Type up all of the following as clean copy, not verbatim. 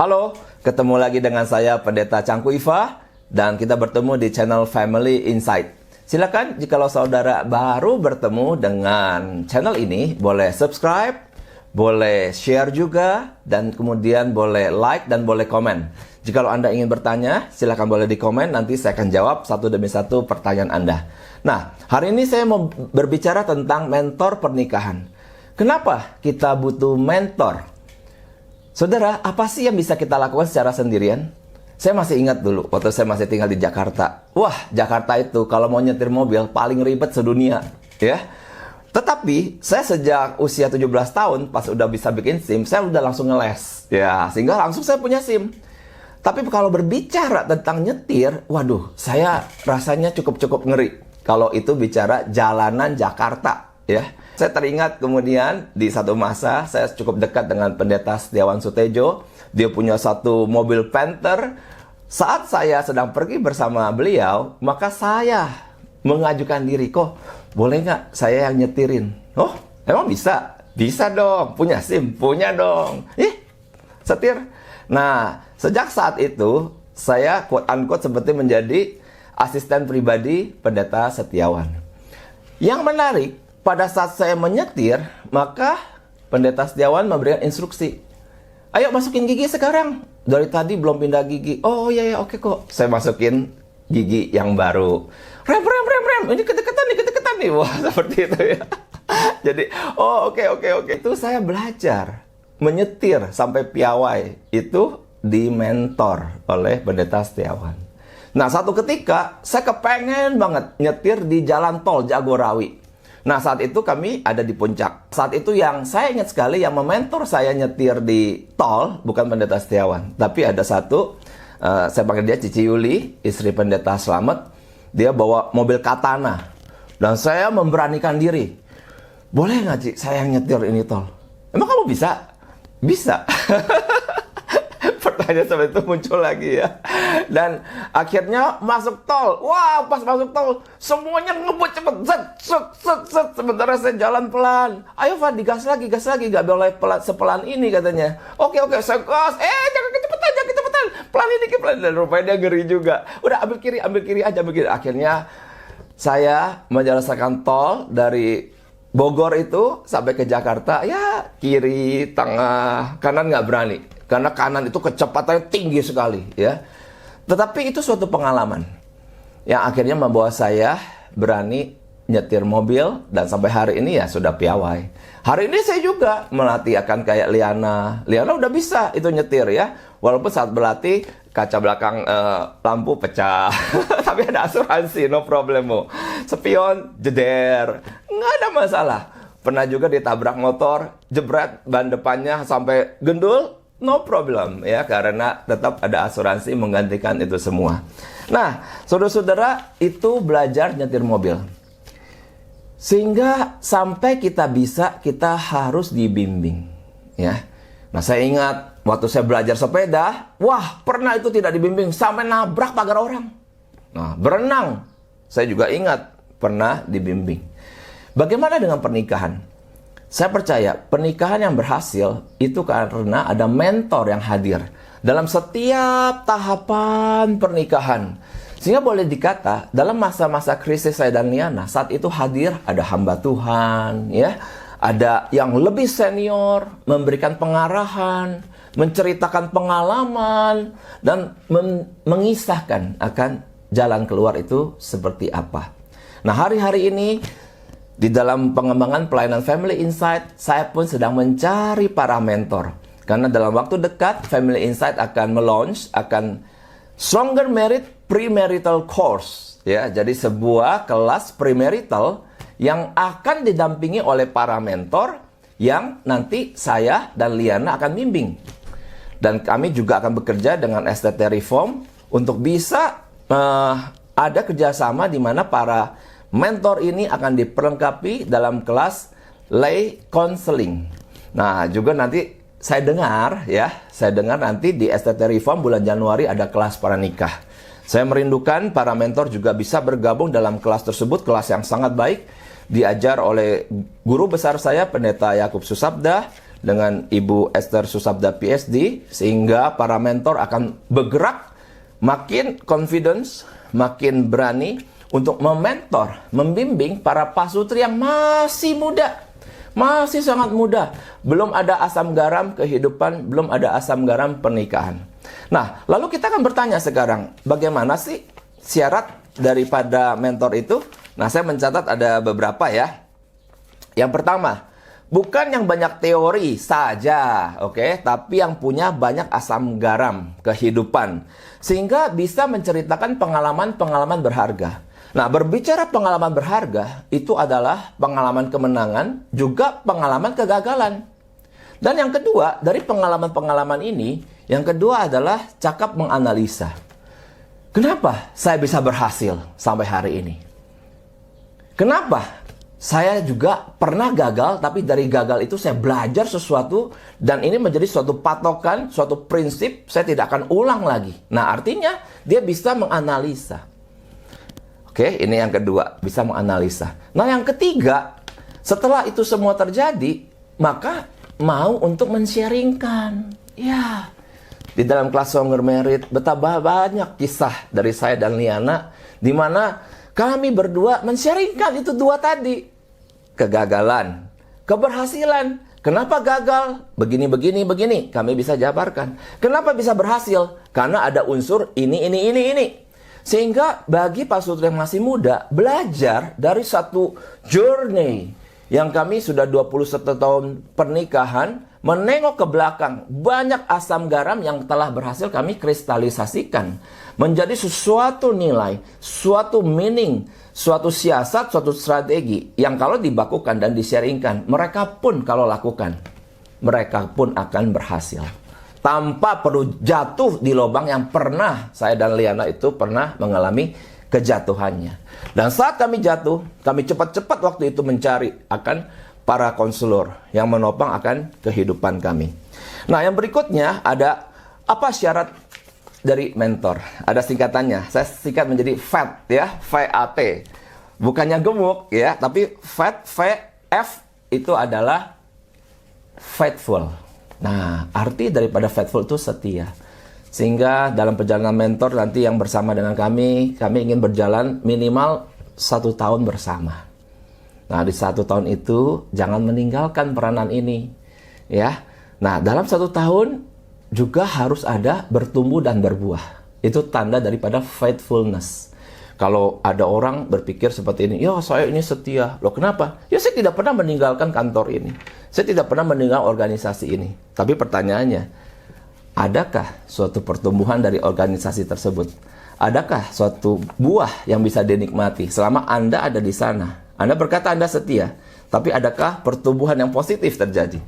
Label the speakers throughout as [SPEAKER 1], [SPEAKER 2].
[SPEAKER 1] Halo, ketemu lagi dengan saya Pendeta Cangku Iva dan kita bertemu di channel Family Insight. Silakan jikalau saudara baru bertemu dengan channel ini, boleh subscribe, boleh share juga, dan kemudian boleh like dan boleh komen. Jikalau Anda ingin bertanya, silakan boleh di komen, nanti saya akan jawab satu demi satu pertanyaan Anda. Nah, hari ini saya mau berbicara tentang mentor pernikahan. Kenapa kita butuh mentor? Saudara, apa sih yang bisa kita lakukan secara sendirian? Saya masih ingat dulu, waktu saya masih tinggal di Jakarta. Wah, Jakarta itu kalau mau nyetir mobil paling ribet sedunia, ya. Tetapi, saya sejak usia 17 tahun, pas udah bisa bikin SIM, saya udah langsung ngeles. Ya, sehingga langsung saya punya SIM. Tapi kalau berbicara tentang nyetir, waduh, saya rasanya cukup-cukup ngeri. Kalau itu bicara jalanan Jakarta, ya. Saya teringat kemudian di satu masa saya cukup dekat dengan Pendeta Setiawan Sutejo. Dia punya satu mobil Panther. Saat saya sedang pergi bersama beliau, maka saya mengajukan diri, kok boleh nggak saya yang nyetirin? Oh, emang bisa? Bisa dong, punya SIM, punya dong. Setir. Nah, sejak saat itu saya quote-unquote seperti menjadi asisten pribadi Pendeta Setiawan. Yang menarik, pada saat saya menyetir, maka Pendeta Setiawan memberikan instruksi. Ayo masukin gigi sekarang. Dari tadi belum pindah gigi. Oh iya, oke kok. Saya masukin gigi yang baru. Rem. Ini kedeketan nih. Wah, seperti itu ya. Jadi, oke. Itu saya belajar menyetir sampai piawai. Itu di mentor oleh Pendeta Setiawan. Nah, satu ketika saya kepengen banget nyetir di jalan tol Jagorawi. Nah, saat itu kami ada di puncak. Saat itu yang saya ingat sekali, yang mementor saya nyetir di tol, bukan Pendeta Setiawan. Tapi ada satu, saya panggil dia Cici Yuli, istri Pendeta Slamet. Dia bawa mobil Katana. Dan saya memberanikan diri. Boleh nggak, Ci, saya yang nyetir ini tol? Emang kamu bisa? Bisa. Pertanyaan seperti itu muncul lagi ya. Dan akhirnya masuk tol. Wah, pas masuk tol semuanya ngebut cepet. Set. Sementara saya jalan pelan. Ayo Pak, digas lagi. Gak boleh sepelan ini katanya. Oke, saya gas. Jangan kecepatan. Pelan ini. Dan rupanya dia ngeri juga. Udah ambil kiri aja. Akhirnya saya menjelaskan tol dari Bogor itu sampai ke Jakarta. Ya, kiri, tengah, kanan nggak berani. Karena kanan itu kecepatannya tinggi sekali, ya. Tetapi itu suatu pengalaman yang akhirnya membawa saya berani nyetir mobil dan sampai hari ini ya sudah piawai. Hari ini saya juga melatih akan kayak Liana. Liana udah bisa itu nyetir ya. Walaupun saat berlatih kaca belakang lampu pecah. Tapi ada asuransi, no problemo. Spion jeder, nggak ada masalah. Pernah juga ditabrak motor, jebret ban depannya sampai gendul. No problem ya, karena tetap ada asuransi menggantikan itu semua. Nah, saudara-saudara, itu belajar nyetir mobil. Sehingga sampai kita harus dibimbing ya. Nah, saya ingat waktu saya belajar sepeda, wah, pernah itu tidak dibimbing sampai nabrak pagar orang. Nah, berenang, saya juga ingat pernah dibimbing. Bagaimana dengan pernikahan? Saya percaya pernikahan yang berhasil itu karena ada mentor yang hadir dalam setiap tahapan pernikahan. Sehingga boleh dikata dalam masa-masa krisis saya dan Liana, saat itu hadir ada hamba Tuhan, ya, ada yang lebih senior memberikan pengarahan, menceritakan pengalaman dan mengisahkan akan jalan keluar itu seperti apa. Nah, hari-hari ini di dalam pengembangan pelayanan Family Insight, saya pun sedang mencari para mentor. Karena dalam waktu dekat, Family Insight akan akan Stronger Married Premarital Course. Ya, jadi sebuah kelas premarital yang akan didampingi oleh para mentor yang nanti saya dan Liana akan bimbing. Dan kami juga akan bekerja dengan STT Reform untuk bisa ada kerjasama di mana para mentor ini akan diperlengkapi dalam kelas lay counseling. Nah, juga nanti saya dengar nanti di STT Reform bulan Januari ada kelas para nikah. Saya merindukan para mentor juga bisa bergabung dalam kelas tersebut, kelas yang sangat baik, diajar oleh guru besar saya, Pendeta Yakub Susabda, dengan Ibu Esther Susabda PhD, sehingga para mentor akan bergerak makin confidence, makin berani untuk mementor, membimbing para pasutri yang masih muda, masih sangat muda, belum ada asam garam kehidupan, belum ada asam garam pernikahan. Nah, lalu kita akan bertanya sekarang, bagaimana sih syarat daripada mentor itu? Nah, saya mencatat ada beberapa ya. Yang pertama, bukan yang banyak teori saja, oke, tapi yang punya banyak asam garam kehidupan, sehingga bisa menceritakan pengalaman-pengalaman berharga. Nah, berbicara pengalaman berharga, itu adalah pengalaman kemenangan, juga pengalaman kegagalan. Dan yang kedua, dari pengalaman-pengalaman ini, yang kedua adalah cakap menganalisa. Kenapa saya bisa berhasil sampai hari ini? Kenapa? Saya juga pernah gagal, tapi dari gagal itu saya belajar sesuatu, dan ini menjadi suatu patokan, suatu prinsip, saya tidak akan ulang lagi. Nah, artinya dia bisa menganalisa. Oke, ini yang kedua, bisa menganalisa. Nah, yang ketiga, setelah itu semua terjadi, maka mau untuk men-sharingkan. Ya, di dalam kelas Stronger Merit, betapa banyak kisah dari saya dan Liana, di mana kami berdua men-sharingkan itu dua tadi. Kegagalan, keberhasilan. Kenapa gagal? Begini, begini, begini. Kami bisa jabarkan. Kenapa bisa berhasil? Karena ada unsur ini. Sehingga bagi pasutri yang masih muda, belajar dari satu journey yang kami sudah 21 tahun pernikahan, menengok ke belakang, banyak asam garam yang telah berhasil kami kristalisasikan menjadi sesuatu nilai, suatu meaning, suatu siasat, suatu strategi yang kalau dibakukan dan di-sharingkan, mereka pun kalau lakukan, mereka pun akan berhasil. Tanpa perlu jatuh di lubang yang pernah saya dan Liana itu pernah mengalami kejatuhannya. Dan saat kami jatuh, kami cepat-cepat waktu itu mencari akan para konselor yang menopang akan kehidupan kami. Nah, yang berikutnya ada apa syarat dari mentor? Ada singkatannya. Saya singkat menjadi FAT ya, FAT. Bukannya gemuk ya, tapi FAT, F itu adalah faithful. Nah, arti daripada faithful itu setia. Sehingga dalam perjalanan mentor nanti yang bersama dengan kami ingin berjalan minimal 1 tahun bersama. Nah, di 1 tahun itu jangan meninggalkan peranan ini, ya. Nah, dalam 1 tahun juga harus ada bertumbuh dan berbuah. Itu tanda daripada faithfulness. Kalau ada orang berpikir seperti ini, ya saya ini setia. Loh kenapa? Ya saya tidak pernah meninggalkan kantor ini. Saya tidak pernah meninggalkan organisasi ini. Tapi pertanyaannya, adakah suatu pertumbuhan dari organisasi tersebut? Adakah suatu buah yang bisa dinikmati selama Anda ada di sana? Anda berkata Anda setia, tapi adakah pertumbuhan yang positif terjadi?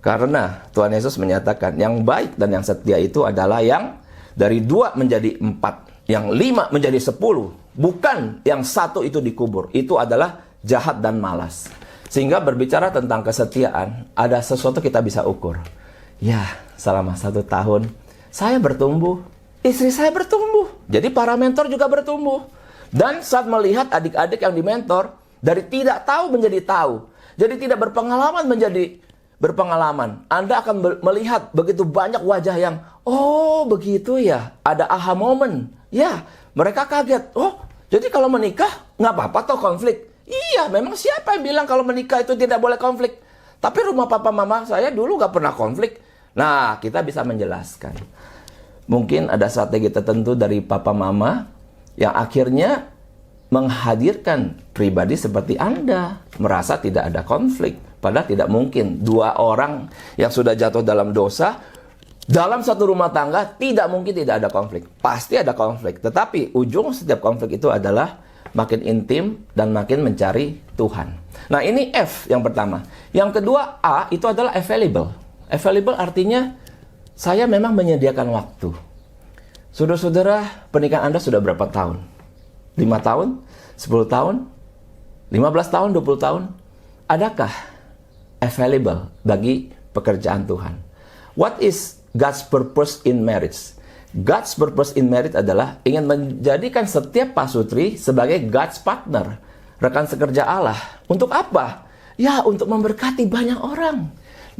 [SPEAKER 1] Karena Tuhan Yesus menyatakan yang baik dan yang setia itu adalah yang dari 2 menjadi 4, yang 5 menjadi 10, bukan yang 1 itu dikubur. Itu adalah jahat dan malas. Sehingga berbicara tentang kesetiaan, ada sesuatu kita bisa ukur. Ya, selama 1 tahun saya bertumbuh, istri saya bertumbuh, jadi para mentor juga bertumbuh. Dan saat melihat adik-adik yang dimentor, dari tidak tahu menjadi tahu, jadi tidak berpengalaman menjadi berpengalaman. Anda akan melihat begitu banyak wajah yang, oh begitu ya, ada aha moment. Ya, mereka kaget. Oh, jadi kalau menikah nggak apa-apa toh konflik. Iya, memang siapa yang bilang kalau menikah itu tidak boleh konflik? Tapi rumah papa mama saya dulu nggak pernah konflik. Nah, kita bisa menjelaskan. Mungkin ada strategi tertentu dari papa mama yang akhirnya menghadirkan pribadi seperti Anda merasa tidak ada konflik. Padahal tidak mungkin 2 orang yang sudah jatuh dalam dosa dalam satu rumah tangga tidak mungkin tidak ada konflik. Pasti ada konflik. Tetapi ujung setiap konflik itu adalah makin intim dan makin mencari Tuhan. Nah, ini F yang pertama. Yang kedua, A itu adalah available. Available artinya saya memang menyediakan waktu. Saudara-saudara, pernikahan Anda sudah berapa tahun? 5 tahun? 10 tahun? 15 tahun? 20 tahun? Adakah available bagi pekerjaan Tuhan? What is God's purpose in marriage? God's purpose in marriage adalah ingin menjadikan setiap pasutri sebagai God's partner, rekan sekerja Allah. Untuk apa? Ya, untuk memberkati banyak orang.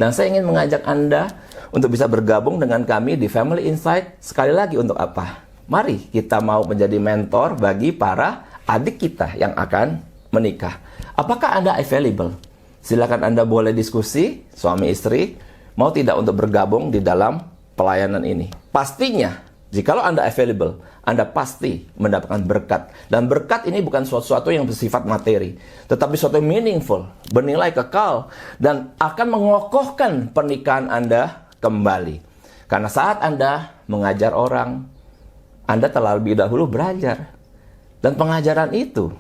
[SPEAKER 1] Dan saya ingin mengajak Anda untuk bisa bergabung dengan kami di Family Insight. Sekali lagi untuk apa? Mari kita mau menjadi mentor bagi para adik kita yang akan menikah. Apakah Anda available? Silakan Anda boleh diskusi, suami istri, mau tidak untuk bergabung di dalam pelayanan ini. Pastinya, jikalau Anda available, Anda pasti mendapatkan berkat. Dan berkat ini bukan sesuatu yang bersifat materi, tetapi sesuatu yang meaningful, bernilai kekal, dan akan mengokohkan pernikahan Anda kembali. Karena saat Anda mengajar orang, Anda terlebih dahulu belajar. Dan pengajaran itu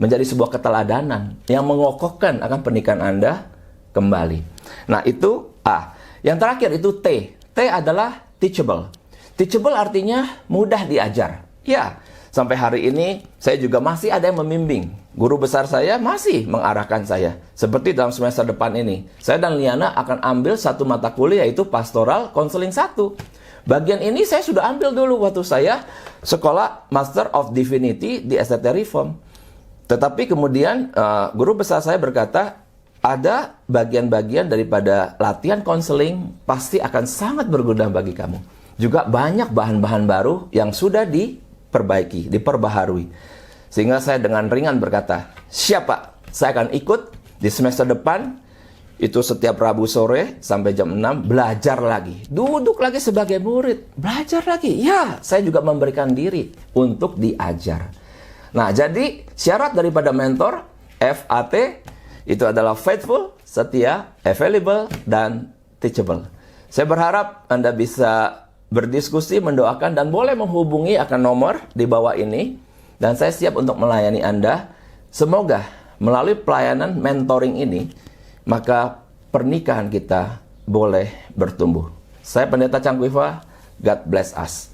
[SPEAKER 1] menjadi sebuah keteladanan yang mengokohkan akan pernikahan Anda kembali. Nah, itu A. Yang terakhir itu T. T adalah teachable. Teachable artinya mudah diajar. Ya, sampai hari ini saya juga masih ada yang membimbing. Guru besar saya masih mengarahkan saya. Seperti dalam semester depan ini, saya dan Liana akan ambil satu mata kuliah, yaitu Pastoral Counseling 1. Bagian ini saya sudah ambil dulu waktu saya sekolah Master of Divinity di STT Reform. Tetapi kemudian guru besar saya berkata, ada bagian-bagian daripada latihan konseling pasti akan sangat berguna bagi kamu. Juga banyak bahan-bahan baru yang sudah diperbaiki, diperbaharui. Sehingga saya dengan ringan berkata, siap Pak, saya akan ikut di semester depan. Itu setiap Rabu sore sampai jam 6 belajar lagi. Duduk lagi sebagai murid, belajar lagi. Ya, saya juga memberikan diri untuk diajar. Nah, jadi syarat daripada mentor FAT itu adalah faithful, setia, available, dan teachable. Saya berharap Anda bisa berdiskusi, mendoakan, dan boleh menghubungi akan nomor di bawah ini. Dan saya siap untuk melayani Anda. Semoga melalui pelayanan mentoring ini, maka pernikahan kita boleh bertumbuh. Saya Pendeta Changku Iva, God bless us.